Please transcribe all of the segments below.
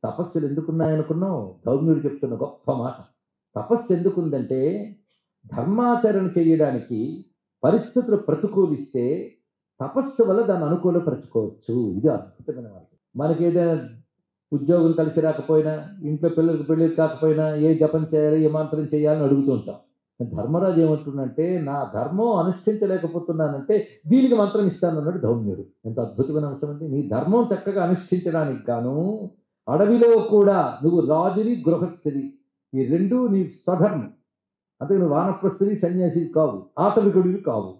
తపస్సులు ఎందుకున్నాయనుకున్నావు? ధౌమ్యుడు చెప్తున్న గొప్ప మాట. తపస్సు ఎందుకుందంటే ధర్మాచరణ చేయడానికి పరిస్థితులు ప్రతికూలిస్తే తపస్సు వల్ల దాన్ని అనుకూలపరచుకోవచ్చు. ఇది అద్భుతమైన మాట. మనకి ఏదైనా ఉద్యోగం కలిసి రాకపోయినా, ఇంట్లో పిల్లలకు పెళ్ళి కాకపోయినా ఏ జపం చేయాలి, ఏ మంత్రం చేయాలని అడుగుతూ ఉంటాం. ధర్మరాజు ఏమంటున్నంటే నా ధర్మం అనుష్ఠించలేకపోతున్నానంటే దీనికి మంత్రం ఇస్తానన్నాడు ధౌమ్యుడు. ఎంత అద్భుతమైన అంశం అండి. నీ ధర్మం చక్కగా అనుష్ఠించడానికి గాను అడవిలో కూడా నువ్వు రాజుని గృహస్థివి, ఈ రెండూ నీ స్వధర్మం. అంటే నువ్వు వానప్రస్థుని సన్యాసివి కావు, ఆటవికుడివి కావు,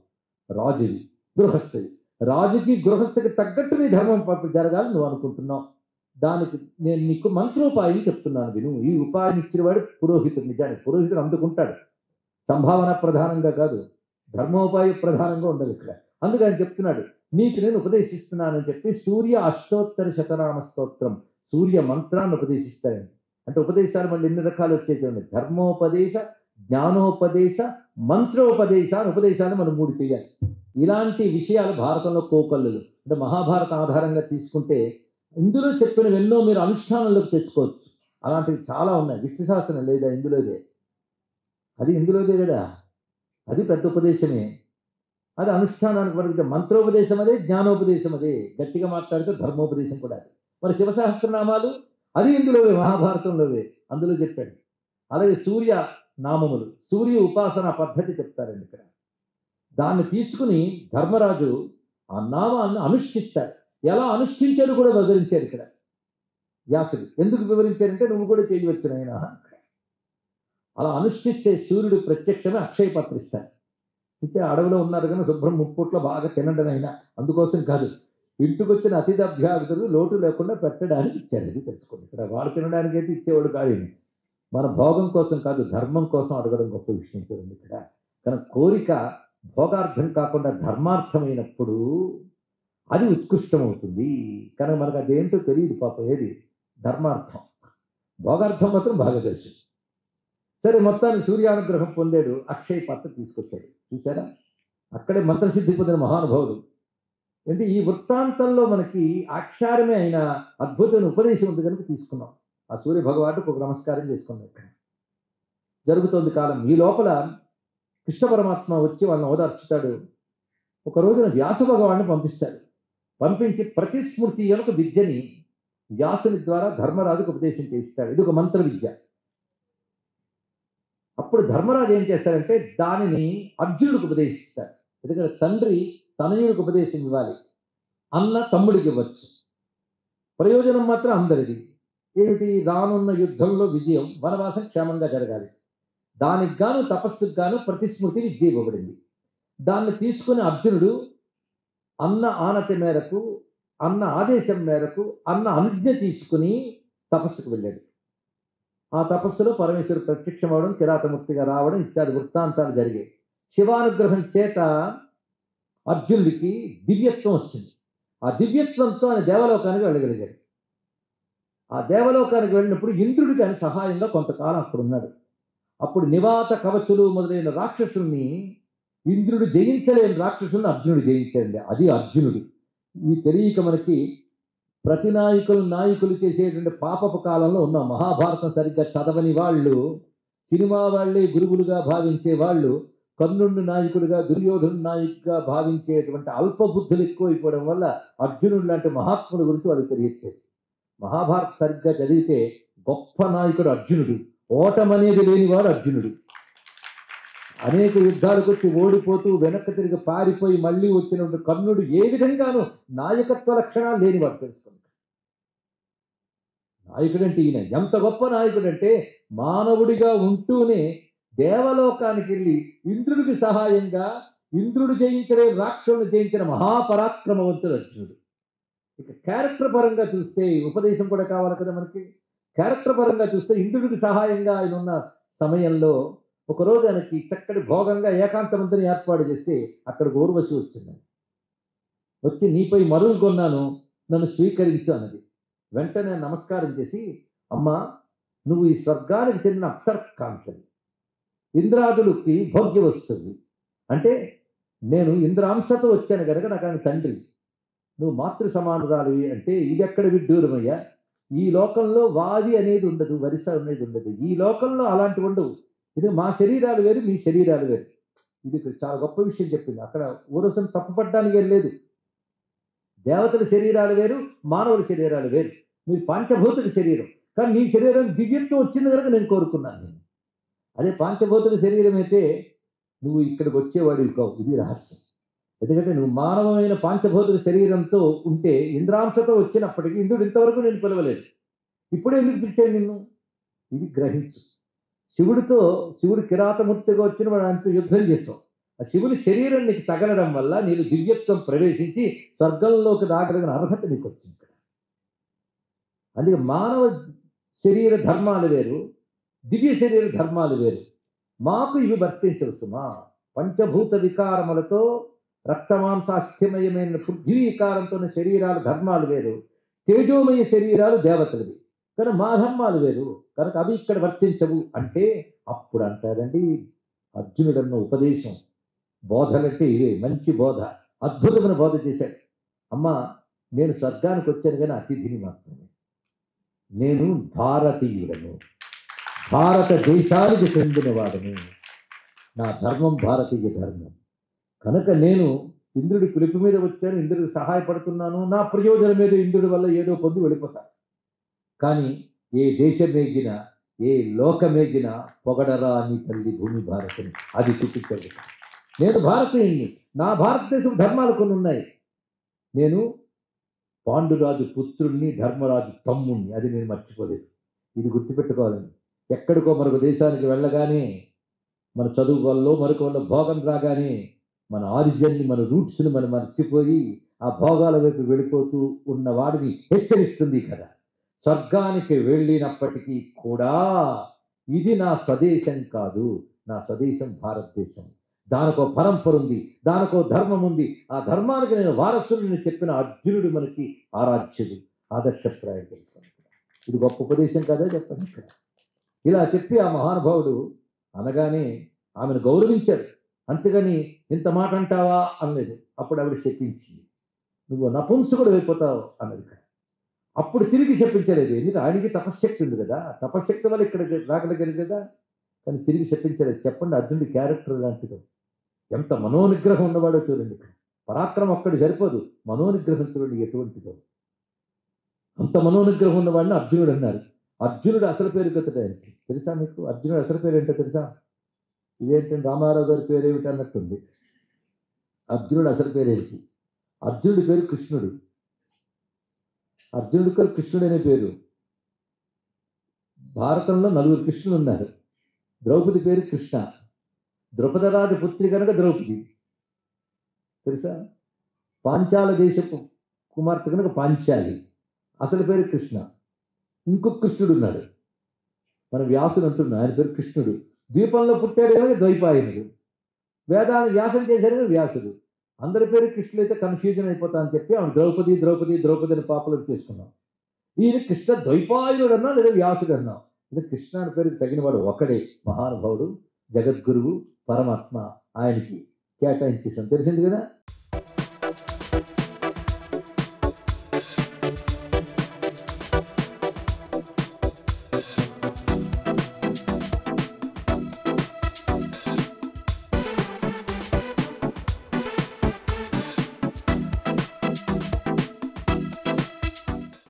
రాజువి గృహస్థువి. రాజుకి గృహస్థికి తగ్గట్టు నీ ధర్మం జరగాలని నువ్వు అనుకుంటున్నావు. దానికి నేను నీకు మంత్రోపాయం చెప్తున్నాను విను. ఈ ఉపాయం ఇచ్చినవాడు పురోహితుడు. నిజానికి పురోహితుడు అందుకుంటాడు, సంభావన ప్రధానంగా కాదు, ధర్మోపాయ ప్రధానంగా ఉండదు ఇక్కడ. అందుకు ఆయన చెప్తున్నాడు నీకు నేను ఉపదేశిస్తున్నానని చెప్పి సూర్య అష్టోత్తర శతనామ స్తోత్రం, సూర్య మంత్రాన్ని ఉపదేశిస్తారండి. అంటే ఉపదేశాలు మళ్ళీ ఎన్ని రకాలు వచ్చేది, ధర్మోపదేశ, జ్ఞానోపదేశ, మంత్రోపదేశాలు, ఉపదేశాలు మనం 3 చేయాలి. ఇలాంటి విషయాలు భారతంలో కోకొల్లలు. అంటే మహాభారత ఆధారంగా తీసుకుంటే ఇందులో చెప్పినవి ఎన్నో మీరు అనుష్ఠానంలోకి తెచ్చుకోవచ్చు. అలాంటివి చాలా ఉన్నాయి. విష్ణు శాస్త్రం లేదా ఇందులోదే, అది ఇందులోదే కదా, అది పెద్ద ఉపదేశమే. అది అనుష్ఠానానికి వరకు మంత్రోపదేశం అదే, జ్ఞానోపదేశం అదే, గట్టిగా మాట్లాడితే ధర్మోపదేశం కూడా అది. మరి శివసహస్రనామాలు అది ఇందులోవే, మహాభారతంలోవే, అందులో చెప్పాడు. అలాగే సూర్య నామములు, సూర్య ఉపాసన పద్ధతి చెప్తారండి ఇక్కడ. దాన్ని తీసుకుని ధర్మరాజు ఆ నామాన్ని అనుష్ఠిస్తాడు. ఎలా అనుష్ఠించాడు కూడా వివరించాడు ఇక్కడ వ్యాసుడు. ఎందుకు వివరించాడంటే నువ్వు కూడా చేయవచ్చు నాయనా. అలా అనుష్ఠిస్తే సూర్యుడు ప్రత్యక్షమే అక్షయ పత్రిస్తాడు. అయితే అడవిలో ఉన్నారు కానీ శుభ్రం ముప్పట్లో బాగా తినండి అయినా, అందుకోసం కాదు, ఇంటికి వచ్చిన అతిథి అభ్యాగతులు లోటు లేకుండా పెట్టడానికి ఇచ్చాడు. ఇది తెలుసుకోండి. ఇక్కడ వాడు తినడానికి అయితే ఇచ్చేవాడు కాదు, మన భోగం కోసం కాదు, ధర్మం కోసం అడగడం గొప్ప విషయం చూడండి ఇక్కడ. కానీ కోరిక భోగార్థం కాకుండా ధర్మార్థమైనప్పుడు అది ఉత్కృష్టమవుతుంది. కానీ మనకు అదేంటో తెలియదు పాపం, ఏది ధర్మార్థం. భోగార్థం మాత్రం బాగా తెలుసు. సరే, మొత్తాన్ని సూర్యానుగ్రహం పొందాడు, అక్షయ పాత్ర తీసుకొచ్చాడు. చూసారా, అక్కడే మంత్రసిద్ధి పొందిన మహానుభావుడు. అంటే ఈ వృత్తాంతంలో మనకి అక్షారమే అయిన అద్భుతమైన ఉపదేశం ఉంది కనుక తీసుకున్నాం. ఆ సూర్య భగవానుడికి ఒక నమస్కారం చేసుకున్నాం. ఇక్కడ జరుగుతోంది కాలం. ఈ లోపల కృష్ణ పరమాత్మ వచ్చి వాళ్ళని ఓదార్చుతాడు. ఒక రోజున వ్యాస భగవాన్ని పంపిస్తాడు. పంపించి ప్రతిస్మృతి యొక్క విద్యని వ్యాసుని ద్వారా ధర్మరాజుకు ఉపదేశం చేయిస్తాడు. ఇది ఒక మంత్ర విద్య. అప్పుడు ధర్మరాజు ఏం చేస్తారంటే దానిని అర్జునుడికి ఉపదేశిస్తాడు. ఎందుకంటే తండ్రి తనయుడికి ఉపదేశం ఇవ్వాలి, అన్న తమ్ముడికి ఇవ్వచ్చు. ప్రయోజనం మాత్రం అందరిది. ఏమిటి? రానున్న యుద్ధంలో విజయం, వనవాసం క్షేమంగా జరగాలి. దానికి గాను తపస్సుకు గాను ప్రతిస్మృతి విద్య ఇవ్వబడింది. దాన్ని తీసుకుని అర్జునుడు అన్న ఆనతి మేరకు, అన్న ఆదేశం మేరకు, అన్న అనుజ్ఞ తీసుకుని తపస్సుకు వెళ్ళాడు. ఆ తపస్సులో పరమేశ్వరుడు ప్రత్యక్షం అవడం, కిరాతమూర్తిగా రావడం ఇత్యాది వృత్తాంతాలు జరిగాయి. శివానుగ్రహం చేత అర్జునుడికి దివ్యత్వం వచ్చింది. ఆ దివ్యత్వంతో ఆయన దేవలోకానికి వెళ్ళగలిగాడు. ఆ దేవలోకానికి వెళ్ళినప్పుడు ఇంద్రుడికి ఆయన సహాయంగా కొంతకాలం అక్కడ ఉన్నాడు. అప్పుడు నివాత కవచులు మొదలైన రాక్షసుల్ని ఇంద్రుడు జయించలేని రాక్షసుల్ని అర్జునుడు జయించాడండి. అది అర్జునుడు. ఈ తెలియక మనకి ప్రతి నాయకులు చేసేటువంటి పాపపు కాలంలో ఉన్న మహాభారతం సరిగ్గా చదవని వాళ్ళు, సినిమా వాళ్ళే గురువులుగా భావించే వాళ్ళు, కర్ణుడిని నాయకుడిగా, దుర్యోధను నాయకుడిగా భావించేటువంటి అల్పబుద్ధులు ఎక్కువైపోవడం వల్ల అర్జునుడు లాంటి మహాత్ముడి గురించి వాళ్ళకి తెలియచేది. మహాభారత సరిగ్గా చదివితే గొప్ప నాయకుడు అర్జునుడు, ఓటమనేది లేనివాడు అర్జునుడు. అనేక యుద్ధాలకు వచ్చి ఓడిపోతూ వెనక్కి తిరిగి పారిపోయి మళ్ళీ వచ్చినటువంటి కర్ణుడు ఏ విధంగానూ నాయకత్వ లక్షణాలు లేనివాడు. తెలుసుకోండి, నాయకుడంటే ఈయన ఎంత గొప్ప నాయకుడంటే మానవుడిగా ఉంటూనే దేవలోకానికి వెళ్ళి ఇంద్రుడికి సహాయంగా ఇంద్రుడు జయించలే రాక్షసుని జయించిన మహాపరాక్రమవంతుడు అర్జునుడు. ఇక క్యారెక్టర్ పరంగా చూస్తే ఉపదేశం కూడా కావాలి కదా మనకి. క్యారెక్టర్ పరంగా చూస్తే ఇంద్రుడికి సహాయంగా ఆయన ఉన్న సమయంలో ఒకరోజు ఆయనకి చక్కటి భోగంగా ఏకాంతమంతిని ఏర్పాటు చేస్తే అక్కడికి ఊర్వశి వచ్చిందని. వచ్చి నీపై మరులు కొన్నాను, నన్ను స్వీకరించు అన్నది. వెంటనే నమస్కారం చేసి, అమ్మా నువ్వు ఈ స్వర్గానికి చెందిన అప్సరకాంతవి, ఇంద్రాదులకి భోగ్య వస్తుంది. అంటే నేను ఇంద్రాంశతో వచ్చాను కనుక నాకు ఆయన తండ్రి, నువ్వు మాతృ సమానురాలివి అంటే ఇది ఎక్కడ విడ్డూరమయ్యా. ఈ లోకంలో వాది అనేది ఉండదు, వరిస అనేది ఉండదు. ఈ లోకంలో అలాంటివి ఉండవు. ఇది మా శరీరాలు వేరు, మీ శరీరాలు వేరు. ఇది ఇక్కడ చాలా గొప్ప విషయం చెప్పింది. అక్కడ ఊరసను తప్పుపడడానికి ఏం లేదు. దేవతల శరీరాలు వేరు, మానవుల శరీరాలు వేరు. మీరు పంచభౌతిక శరీరం, కానీ నీ శరీరం దివ్యత్వం వచ్చింది కనుక నేను కోరుకున్నాను. నేను అదే పాంచభౌతిక శరీరం అయితే నువ్వు ఇక్కడికి వచ్చేవాడివి కావు. ఇది రహస్యం. ఎందుకంటే నువ్వు మానవమైన పాంచభౌతిక శరీరంతో ఉంటే ఇంద్రాంశతో వచ్చినప్పటికీ ఇంద్రుడు ఇంతవరకు నేను పిలవలేదు. ఇప్పుడే ఎందుకు పిలిచాడు నిన్ను? ఇది గ్రహించు. శివుడు కిరాతమూర్తిగా వచ్చిన వాడు అంత యుద్ధం చేస్తావు. ఆ శివుని శరీరం నీకు తగలడం వల్ల నేను దివ్యత్వం ప్రవేశించి స్వర్గంలోకి రాగలిగిన అర్హత నీకు వచ్చింది. అందుకే మానవ శరీర ధర్మాలు వేరు, దివ్య శరీర ధర్మాలు వేరు. మాకు ఇవి వర్తించవు సుమా. పంచభూత వికారములతో రక్తమాంసాస్థ్యమయమైన పృథ్వీ వికారంతో శరీరాల ధర్మాలు వేరు, తేజోమయ శరీరాలు దేవతలవి. కానీ మా ధర్మాలు వేరు కనుక అవి ఇక్కడ వర్తించవు అంటే అప్పుడు అంటారండి అర్జునుడన్న ఉపదేశం. బోధలంటే ఇవే, మంచి బోధ, అద్భుతమైన బోధ చేశాడు. అమ్మ, నేను స్వర్గానికి వచ్చాను కానీ అతిథిని మాత్రమే. నేను భారతీయుడను, భారతదేశానికి చెందినవాడను. నా ధర్మం భారతీయ ధర్మం కనుక నేను ఇంద్రుడి పిలుపు మీద వచ్చాను, ఇంద్రుడికి సహాయపడుతున్నాను. నా ప్రయోజనం మీద ఇంద్రుడి వల్ల ఏదో పొంది వెళ్ళిపోతాను. కానీ ఏ దేశం మేగినా, ఏ లోకమేగినా పొగడరా నీ తల్లి భూమి భారతిని, అది చూపించాడు. నేను భారతీయుణ్ణి, నా భారతదేశం ధర్మాలు కొన్ని ఉన్నాయి. నేను పాండురాజు పుత్రుణ్ణి, ధర్మరాజు తమ్ముణ్ణి, అది నేను మర్చిపోలేదు. ఇది గుర్తుపెట్టుకోవాలని. ఎక్కడికో మరొక దేశానికి వెళ్ళగానే మన చదువు వల్ల మరొక వల్ల భోగం రాగానే మన ఆరిజిన్ని, మన రూట్స్ని మనం మర్చిపోయి ఆ భోగాల వైపు వెళ్ళిపోతూ ఉన్న వాడిని హెచ్చరిస్తుంది కదా. స్వర్గానికి వెళ్ళినప్పటికీ కూడా ఇది నా స్వదేశం కాదు, నా స్వదేశం భారతదేశం. దానికో పరంపర ఉంది, దానికో ధర్మం ఉంది. ఆ ధర్మానికి నేను వారసుని చెప్పిన అర్జునుడు మనకి ఆరాధ్యుడు, ఆదర్శప్రాయం తెలుసుకోండి. ఇది గొప్ప ఉపదేశం కదా చెప్పండి. ఇక్కడ ఇలా చెప్పి ఆ మహానుభావుడు అనగానే ఆమెను గౌరవించాడు. అంతేగాని ఇంత మాట అంటావా అనలేదు. అప్పుడు ఆవిడ చెప్పించింది, నువ్వు నపుంసకుడు అయిపోతావు అన్నది. అప్పుడు తిరిగి చెప్పించలేదు. ఎందుకంటే ఆయనకి తపశ్శక్తి ఉంది కదా, తపశ్శక్తి వల్ల ఇక్కడ రాగలిగారు కదా. కానీ తిరిగి చెప్పించలేదు. చెప్పండి, అర్జునుడి క్యారెక్టర్ లాంటిదో, ఎంత మనోనిగ్రహం ఉన్నవాడో చూడండి. ఇక్కడ పరాక్రమం ఒక్కడి సరిపోదు, మనోనిగ్రహం చూడండి ఎటువంటిదో. అంత మనోనిగ్రహం ఉన్నవాడిని అర్జునుడు అన్నారు. అర్జునుడు అసలు పేరు కట్టడా తెలుసా మీకు? అర్జునుడు అసలు పేరు ఏంటో తెలుసా? ఇదేంటంటే రామారావు గారి పేరు ఏమిటి అన్నట్టుంది. అర్జునుడు అసలు పేరేమిటి? అర్జునుడి పేరు కృష్ణుడు. అర్జునుడి పేరు కృష్ణుడు అనే పేరు. భారతంలో 4 కృష్ణులు ఉన్నారు. ద్రౌపది పేరు కృష్ణ. ద్రౌపదరాజు పుత్రి కనుక ద్రౌపది, తెలుసా? పాంచాల దేశపు కుమార్తె కనుక పాంచాలి. అసలు పేరు కృష్ణ. ఇంకొక కృష్ణుడు ఉన్నాడు, మన వ్యాసుడు అంటున్నా, ఆయన పేరు కృష్ణుడు. ద్వీపంలో పుట్టాడు కనుక ద్వైపాయనుడు. వేదాన్ని వ్యాసం చేశాడు కనుక వ్యాసుడు. అందరి పేరు కృష్ణుడు అయితే కన్ఫ్యూజన్ అయిపోతా అని చెప్పి ఆమె ద్రౌపది ద్రౌపది ద్రౌపది అని పాపులర్ చేసుకున్నాం. ఈయన కృష్ణ ద్వైపాయనుడు అన్నా లేదా వ్యాసుడు అన్నాం. అంటే కృష్ణ అని పేరుకి తగినవాడు ఒకడే, మహానుభావుడు, జగద్గురువు, పరమాత్మ. ఆయనకి కేటాయించేసాం. తెలిసింది కదా.